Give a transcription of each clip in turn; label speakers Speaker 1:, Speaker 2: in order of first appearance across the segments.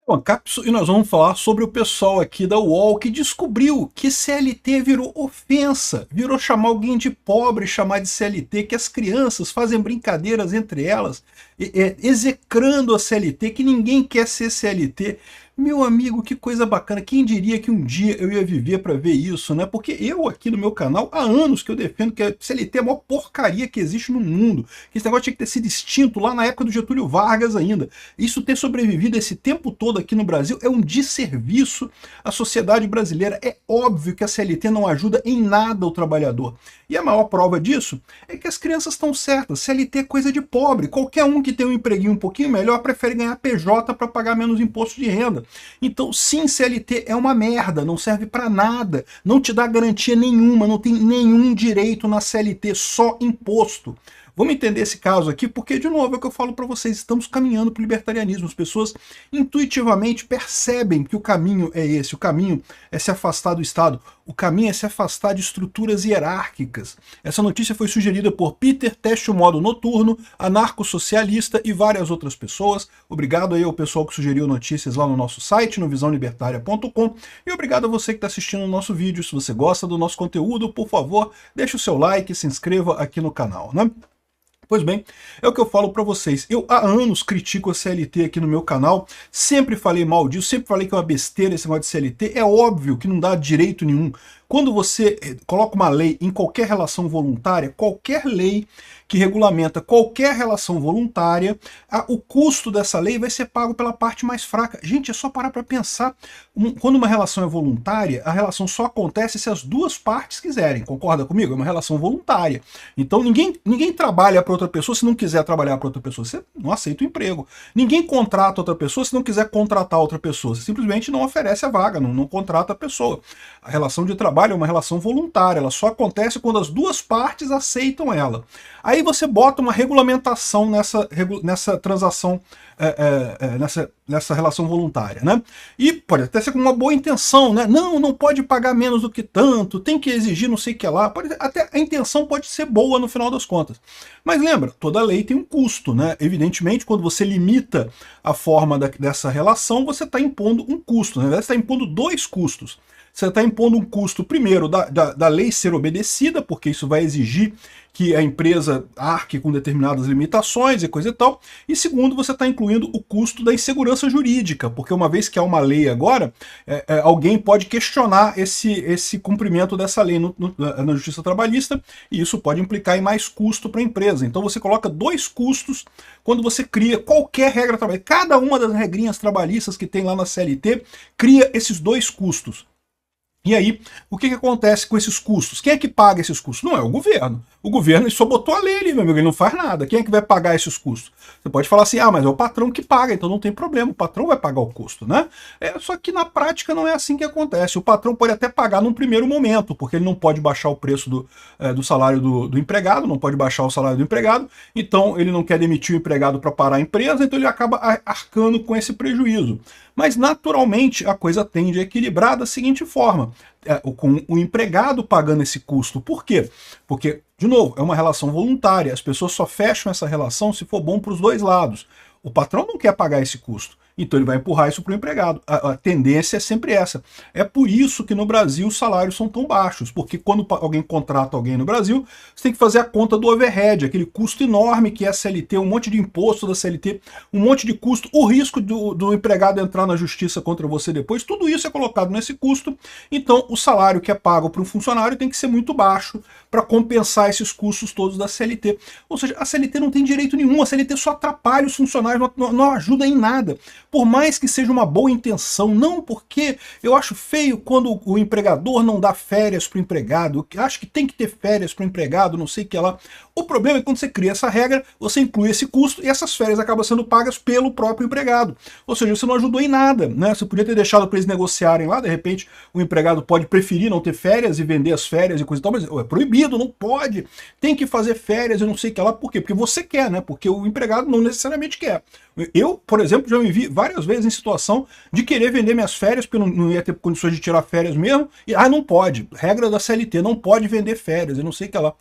Speaker 1: Bom, Capso, e nós vamos falar sobre o pessoal aqui da UOL que descobriu que CLT virou ofensa, virou chamar alguém de pobre, chamar de CLT, que as crianças fazem brincadeiras entre elas, execrando a CLT, que ninguém quer ser CLT. Meu amigo, que coisa bacana, quem diria que um dia eu ia viver para ver isso, né? Porque eu aqui no meu canal, há anos que eu defendo que a CLT é a maior porcaria que existe no mundo, que esse negócio tinha que ter sido extinto lá na época do Getúlio Vargas ainda. Isso ter sobrevivido esse tempo todo aqui no Brasil é um desserviço à sociedade brasileira. É óbvio que a CLT não ajuda em nada o trabalhador. E a maior prova disso é que as crianças estão certas. CLT é coisa de pobre. Qualquer um que tem um empreguinho um pouquinho melhor prefere ganhar PJ para pagar menos imposto de renda. Então, sim, CLT é uma merda, não serve para nada, não te dá garantia nenhuma, não tem nenhum direito na CLT, só imposto. Vamos entender esse caso aqui, porque, de novo, é o que eu falo para vocês, estamos caminhando para o libertarianismo. As pessoas intuitivamente percebem que o caminho é esse, o caminho é se afastar do Estado, o caminho é se afastar de estruturas hierárquicas. Essa notícia foi sugerida por Peter, Teste o Modo Noturno, anarcossocialista e várias outras pessoas. Obrigado aí ao pessoal que sugeriu notícias lá no nosso site, no visãolibertaria.com, e obrigado a você que está assistindo o nosso vídeo. Se você gosta do nosso conteúdo, por favor, deixe o seu like e se inscreva aqui no canal, né? Pois bem, é o que eu falo para vocês. Eu há anos critico a CLT aqui no meu canal, sempre falei mal disso, sempre falei que é uma besteira esse negócio de CLT. É óbvio que não dá direito nenhum. Quando você coloca uma lei em qualquer relação voluntária, qualquer lei que regulamenta qualquer relação voluntária, o custo dessa lei vai ser pago pela parte mais fraca. Gente, é só parar para pensar. Quando uma relação é voluntária, a relação só acontece se as duas partes quiserem. Concorda comigo? É uma relação voluntária. Então ninguém trabalha para outra pessoa se não quiser trabalhar para outra pessoa. Você não aceita o emprego. Ninguém contrata outra pessoa se não quiser contratar outra pessoa. Você simplesmente não oferece a vaga, não contrata a pessoa. A relação de trabalho é uma relação voluntária, ela só acontece quando as duas partes aceitam ela. Aí você bota uma regulamentação nessa transação, nessa relação voluntária, né? E pode até ser com uma boa intenção, né? Não pode pagar menos do que tanto, tem que exigir não sei o que lá. Até a intenção pode ser boa no final das contas. Mas lembra, toda lei tem um custo, né? Evidentemente, quando você limita a forma dessa relação, você está impondo um custo, né? Você está impondo dois custos. Você está impondo um custo, primeiro, da lei ser obedecida, porque isso vai exigir que a empresa arque com determinadas limitações e coisa e tal. E segundo, você está incluindo o custo da insegurança jurídica, porque uma vez que há uma lei agora, alguém pode questionar esse cumprimento dessa lei na justiça trabalhista, e isso pode implicar em mais custo para a empresa. Então você coloca dois custos quando você cria qualquer regra trabalhista. Cada uma das regrinhas trabalhistas que tem lá na CLT cria esses dois custos. E aí, o que acontece com esses custos? Quem é que paga esses custos? Não é o governo. O governo só botou a lei ali, meu amigo, ele não faz nada. Quem é que vai pagar esses custos? Você pode falar assim, mas é o patrão que paga, então não tem problema, o patrão vai pagar o custo, né? Só que na prática não é assim que acontece. O patrão pode até pagar num primeiro momento, porque ele não pode baixar o preço do salário do empregado, não pode baixar o salário do empregado, então ele não quer demitir o empregado para parar a empresa, então ele acaba arcando com esse prejuízo. Mas naturalmente a coisa tende a equilibrar da seguinte forma, com o empregado pagando esse custo. Por quê? Porque, de novo, é uma relação voluntária, as pessoas só fecham essa relação se for bom para os dois lados. O patrão não quer pagar esse custo, então ele vai empurrar isso para o empregado. A tendência é sempre essa. É por isso que no Brasil os salários são tão baixos, porque quando alguém contrata alguém no Brasil, você tem que fazer a conta do overhead, aquele custo enorme que é a CLT, um monte de imposto da CLT, um monte de custo, o risco do empregado entrar na justiça contra você depois, tudo isso é colocado nesse custo, então o salário que é pago para um funcionário tem que ser muito baixo para compensar esses custos todos da CLT. Ou seja, a CLT não tem direito nenhum, a CLT só atrapalha os funcionários, não ajuda em nada. Por mais que seja uma boa intenção, não, porque eu acho feio quando o empregador não dá férias para o empregado, eu acho que tem que ter férias para o empregado, não sei o que lá. O problema é que quando você cria essa regra, você inclui esse custo e essas férias acabam sendo pagas pelo próprio empregado. Ou seja, você não ajudou em nada, né? Você podia ter deixado para eles negociarem lá, de repente o empregado pode preferir não ter férias e vender as férias e coisa e tal, mas é proibido, não pode. Tem que fazer férias e não sei o que lá, por quê? Porque você quer, né? Porque o empregado não necessariamente quer. Eu, por exemplo, já me vi várias vezes em situação de querer vender minhas férias, porque eu não ia ter condições de tirar férias mesmo, e não pode. Regra da CLT, não pode vender férias, eu não sei o que lá.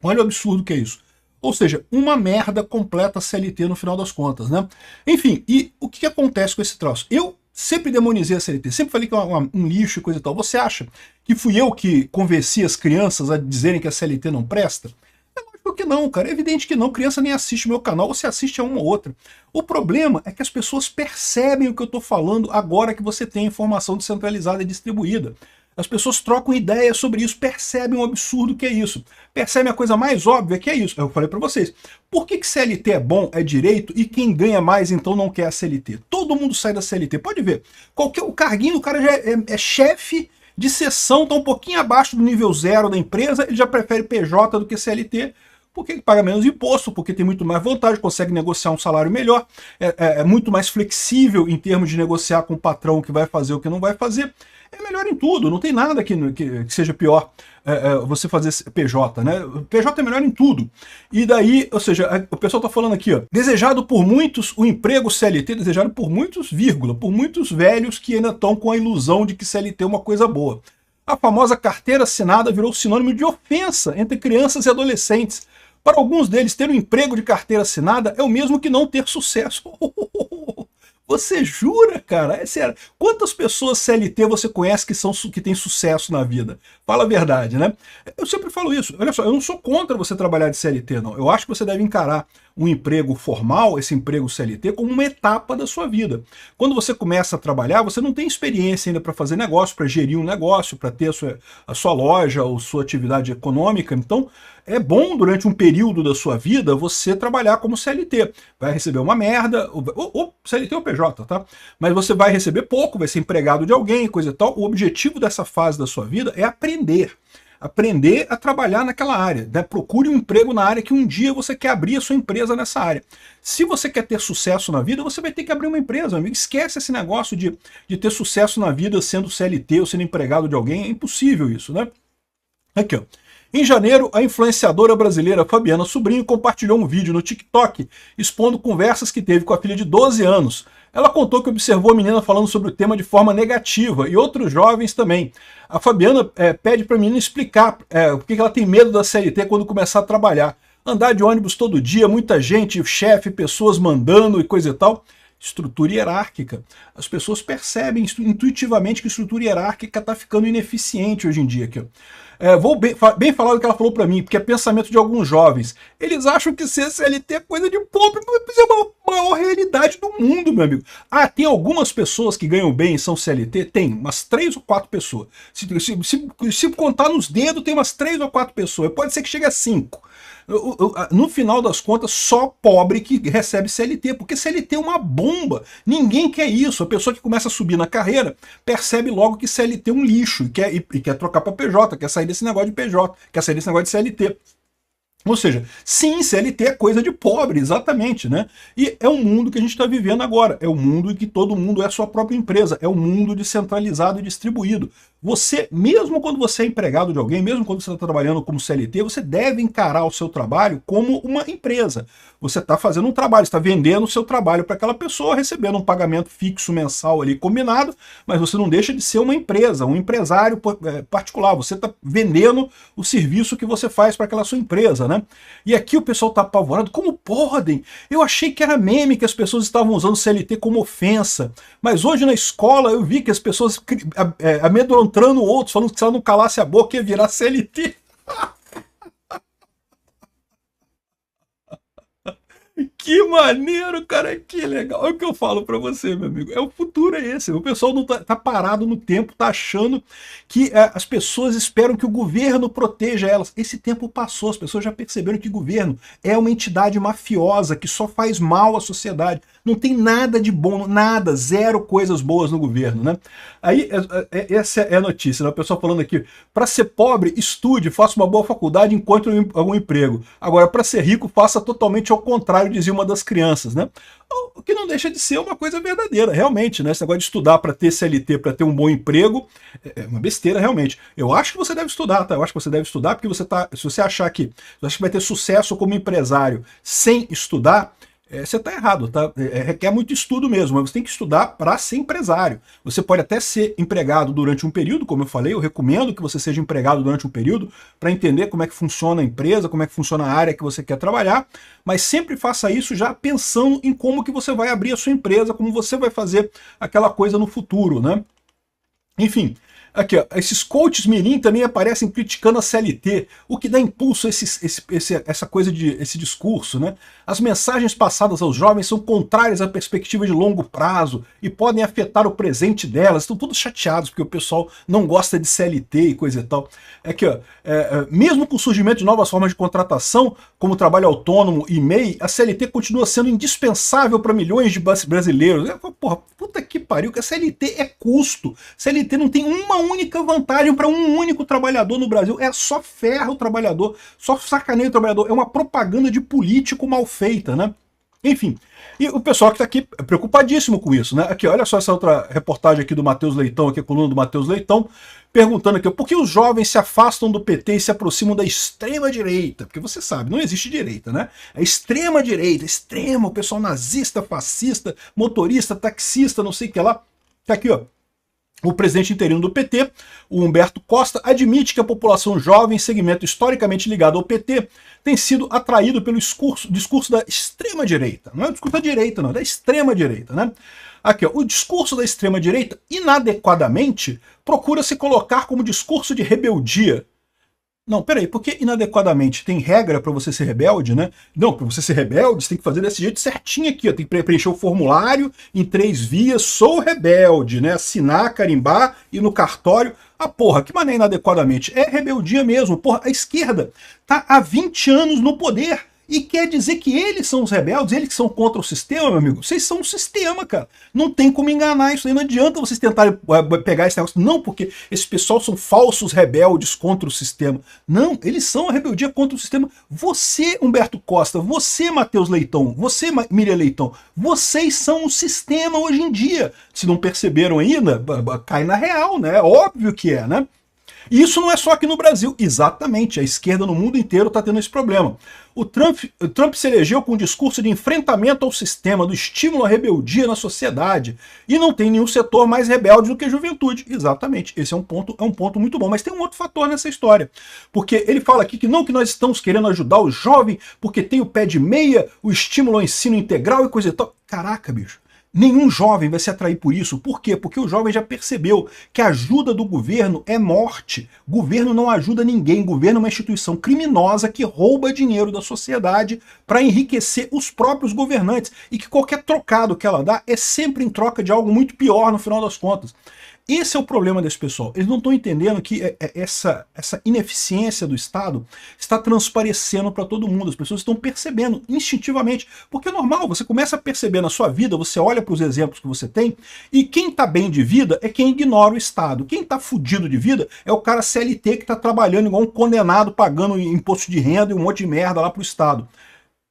Speaker 1: Olha o absurdo que é isso. Ou seja, uma merda completa CLT no final das contas, né? Enfim, e o que acontece com esse troço? Eu sempre demonizei a CLT, sempre falei que é um lixo e coisa e tal. Você acha que fui eu que convenci as crianças a dizerem que a CLT não presta? É lógico que não, cara. É evidente que não. Criança nem assiste meu canal, você assiste a uma ou outra. O problema é que as pessoas percebem o que eu estou falando agora que você tem informação descentralizada e distribuída. As pessoas trocam ideias sobre isso, percebem o absurdo que é isso. Percebem a coisa mais óbvia que é isso. Eu falei para vocês. Por que CLT é bom, é direito, e quem ganha mais então não quer a CLT? Todo mundo sai da CLT. Pode ver. O carguinho do cara já é chefe de seção, está um pouquinho abaixo do nível 0 da empresa, ele já prefere PJ do que CLT, porque paga menos imposto, porque tem muito mais vantagem, consegue negociar um salário melhor, é muito mais flexível em termos de negociar com o patrão o que vai fazer, o que não vai fazer. É melhor em tudo, não tem nada que seja pior você fazer PJ, né? PJ é melhor em tudo. E daí, ou seja, o pessoal tá falando aqui, ó, desejado por muitos, o emprego CLT, desejado por muitos, vírgula, por muitos velhos que ainda estão com a ilusão de que CLT é uma coisa boa. A famosa carteira assinada virou sinônimo de ofensa entre crianças e adolescentes. Para alguns deles, ter um emprego de carteira assinada é o mesmo que não ter sucesso. Você jura, cara? É sério. Quantas pessoas CLT você conhece que têm sucesso na vida? Fala a verdade, né? Eu sempre falo isso. Olha só, eu não sou contra você trabalhar de CLT, não. Eu acho que você deve encarar um emprego formal, esse emprego CLT, como uma etapa da sua vida. Quando você começa a trabalhar, você não tem experiência ainda para fazer negócio, para gerir um negócio, para ter a sua loja ou sua atividade econômica. Então, é bom durante um período da sua vida você trabalhar como CLT. Vai receber uma merda, ou CLT ou PJ, tá? Mas você vai receber pouco, vai ser empregado de alguém, coisa e tal. O objetivo dessa fase da sua vida é aprender. Aprender a trabalhar naquela área, né? Procure um emprego na área que um dia você quer abrir a sua empresa nessa área. Se você quer ter sucesso na vida, você vai ter que abrir uma empresa, amigo. Esquece esse negócio de ter sucesso na vida sendo CLT ou sendo empregado de alguém. É impossível isso, né? Aqui, ó. Em janeiro, a influenciadora brasileira Fabiana Sobrinho compartilhou um vídeo no TikTok expondo conversas que teve com a filha de 12 anos. Ela contou que observou a menina falando sobre o tema de forma negativa e outros jovens também. A Fabiana pede para a menina explicar por que ela tem medo da CLT quando começar a trabalhar. Andar de ônibus todo dia, muita gente, chefe, pessoas mandando e coisa e tal. Estrutura hierárquica. As pessoas percebem intuitivamente que a estrutura hierárquica está ficando ineficiente hoje em dia. Aqui, ó. Vou bem falar do que ela falou para mim, porque é pensamento de alguns jovens. Eles acham que ser CLT é coisa de pobre, mas é a maior realidade do mundo, meu amigo. Ah, tem algumas pessoas que ganham bem e são CLT? Tem, umas 3 ou 4 pessoas. Se contar nos dedos, tem umas 3 ou 4 pessoas. Pode ser que chegue a 5. No final das contas, só pobre que recebe CLT, porque CLT é uma bomba. Ninguém quer isso. A pessoa que começa a subir na carreira percebe logo que CLT é um lixo e quer trocar para PJ, quer sair desse negócio de PJ, quer sair desse negócio de CLT. Ou seja, sim, CLT é coisa de pobre, exatamente, né? E é o mundo que a gente está vivendo agora. É o mundo em que todo mundo é sua própria empresa. É o mundo descentralizado e distribuído. Você, mesmo quando você é empregado de alguém, mesmo quando você está trabalhando como CLT, você deve encarar o seu trabalho como uma empresa. Você está fazendo um trabalho, está vendendo o seu trabalho para aquela pessoa, recebendo um pagamento fixo mensal ali combinado, mas você não deixa de ser uma empresa, um empresário particular. Você está vendendo o serviço que você faz para aquela sua empresa, né? E aqui o pessoal está apavorado. Como podem? Eu achei que era meme, que as pessoas estavam usando CLT como ofensa, mas hoje na escola eu vi que as pessoas amedrontando outros, falando que se ela não calasse a boca ia virar CLT. Que maneiro, cara, que legal. É o que eu falo pra você, meu amigo. O futuro é esse. O pessoal não tá parado no tempo, tá achando que as pessoas esperam que o governo proteja elas. Esse tempo passou, as pessoas já perceberam que o governo é uma entidade mafiosa que só faz mal à sociedade. Não tem nada de bom, nada, zero coisas boas no governo, né? Aí, essa é a notícia, né? O pessoal falando aqui, para ser pobre, estude, faça uma boa faculdade, encontre algum emprego. Agora, para ser rico, faça totalmente ao contrário, dizia uma das crianças, né? O que não deixa de ser uma coisa verdadeira, realmente, né? Esse negócio de estudar para ter CLT, para ter um bom emprego, é uma besteira, realmente. Eu acho que você deve estudar, tá? Eu acho que você deve estudar, porque se você achar que vai ter sucesso como empresário sem estudar, você está errado, tá? Requer muito estudo mesmo, mas você tem que estudar para ser empresário. Você pode até ser empregado durante um período, como eu falei, eu recomendo que você seja empregado durante um período para entender como é que funciona a empresa, como é que funciona a área que você quer trabalhar, mas sempre faça isso já pensando em como que você vai abrir a sua empresa, como você vai fazer aquela coisa no futuro, né? Enfim, aqui, ó, esses coaches mirim também aparecem criticando a CLT, o que dá impulso a esse discurso, né? As mensagens passadas aos jovens são contrárias à perspectiva de longo prazo e podem afetar o presente delas. Estão todos chateados porque o pessoal não gosta de CLT e coisa e tal. Aqui, ó, mesmo com o surgimento de novas formas de contratação, como trabalho autônomo e MEI, a CLT continua sendo indispensável para milhões de brasileiros. Porra, puta que pariu, que a CLT é custo. CLT não tem uma única vantagem para um único trabalhador no Brasil. É só ferra o trabalhador, só sacaneia o trabalhador. É uma propaganda de político mal feita, né? Enfim, e o pessoal que está aqui é preocupadíssimo com isso, né? Aqui, olha só essa outra reportagem aqui do Matheus Leitão, aqui a coluna do Matheus Leitão, perguntando aqui, por que os jovens se afastam do PT e se aproximam da extrema-direita? Porque você sabe, não existe direita, né? É extrema-direita, extrema, o pessoal nazista, fascista, motorista, taxista, não sei o que lá. Tá aqui, ó. O presidente interino do PT, o Humberto Costa, admite que a população jovem, segmento historicamente ligado ao PT, tem sido atraído pelo discurso da extrema-direita. Não é o discurso da direita, não, é da extrema-direita, né? Aqui, ó, o discurso da extrema-direita, inadequadamente, procura se colocar como discurso de rebeldia. Não, peraí, porque inadequadamente tem regra para você ser rebelde, né? Não, para você ser rebelde, você tem que fazer desse jeito certinho aqui, ó. Tem que preencher o formulário em 3 vias, sou rebelde, né? Assinar, carimbar, ir no cartório. Ah, porra, que maneira inadequadamente? É rebeldia mesmo, porra, a esquerda tá há 20 anos no poder. E quer dizer que eles são os rebeldes, eles que são contra o sistema, meu amigo? Vocês são o sistema, cara. Não tem como enganar isso aí. Não adianta vocês tentarem pegar esse negócio. Não, porque esse pessoal são falsos rebeldes contra o sistema. Não, eles são a rebeldia contra o sistema. Você, Humberto Costa, você, Matheus Leitão, você, Miriam Leitão, vocês são o sistema hoje em dia. Se não perceberam ainda, cai na real, né? Óbvio que é, né? E isso não é só aqui no Brasil, exatamente, a esquerda no mundo inteiro está tendo esse problema. O Trump se elegeu com um discurso de enfrentamento ao sistema, do estímulo à rebeldia na sociedade, e não tem nenhum setor mais rebelde do que a juventude. Exatamente, esse é um ponto muito bom, mas tem um outro fator nessa história, porque ele fala aqui que nós estamos querendo ajudar o jovem, porque tem o pé de meia, o estímulo ao ensino integral e coisa e tal. Caraca, bicho. Nenhum jovem vai se atrair por isso. Por quê? Porque o jovem já percebeu que a ajuda do governo é morte. Governo não ajuda ninguém. Governo é uma instituição criminosa que rouba dinheiro da sociedade para enriquecer os próprios governantes. E que qualquer trocado que ela dá é sempre em troca de algo muito pior no final das contas. Esse é o problema desse pessoal. Eles não estão entendendo que essa ineficiência do Estado está transparecendo para todo mundo. As pessoas estão percebendo instintivamente. Porque é normal, você começa a perceber na sua vida, você olha para os exemplos que você tem, e quem está bem de vida é quem ignora o Estado. Quem está fudido de vida é o cara CLT que está trabalhando igual um condenado, pagando imposto de renda e um monte de merda lá para o Estado.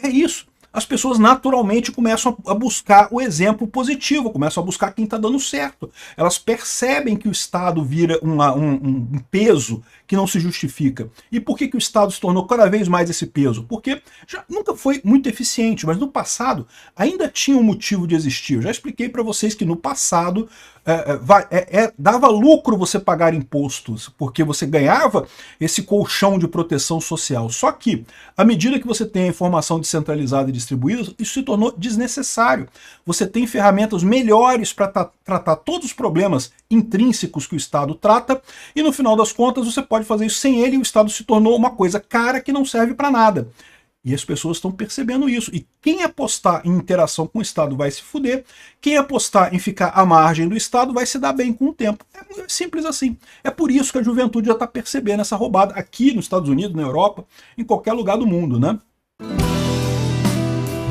Speaker 1: É isso. As pessoas naturalmente começam a buscar o exemplo positivo, começam a buscar quem está dando certo. Elas percebem que o Estado vira um peso que não se justifica. E por que o Estado se tornou cada vez mais esse peso? Porque já nunca foi muito eficiente, mas no passado ainda tinha um motivo de existir. Eu já expliquei para vocês que no passado dava lucro você pagar impostos, porque você ganhava esse colchão de proteção social. Só que, à medida que você tem a informação descentralizada e distribuída, isso se tornou desnecessário. Você tem ferramentas melhores para tratar todos os problemas intrínsecos que o Estado trata, e no final das contas você pode fazer isso sem ele, e o Estado se tornou uma coisa cara que não serve para nada. E as pessoas estão percebendo isso. E quem apostar em interação com o Estado vai se fuder. Quem apostar em ficar à margem do Estado vai se dar bem com o tempo. É simples assim. É por isso que a juventude já está percebendo essa roubada aqui nos Estados Unidos, na Europa, em qualquer lugar do mundo, né?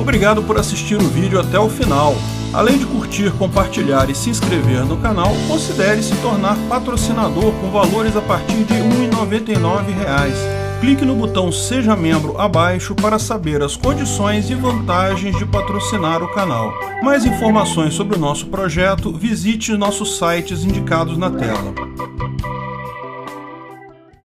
Speaker 1: Obrigado por assistir o vídeo até o final. Além de curtir, compartilhar e se inscrever no canal, considere se tornar patrocinador com valores a partir de R$ 1,99. Clique no botão Seja Membro abaixo para saber as condições e vantagens de patrocinar o canal. Mais informações sobre o nosso projeto, visite nossos sites indicados na tela.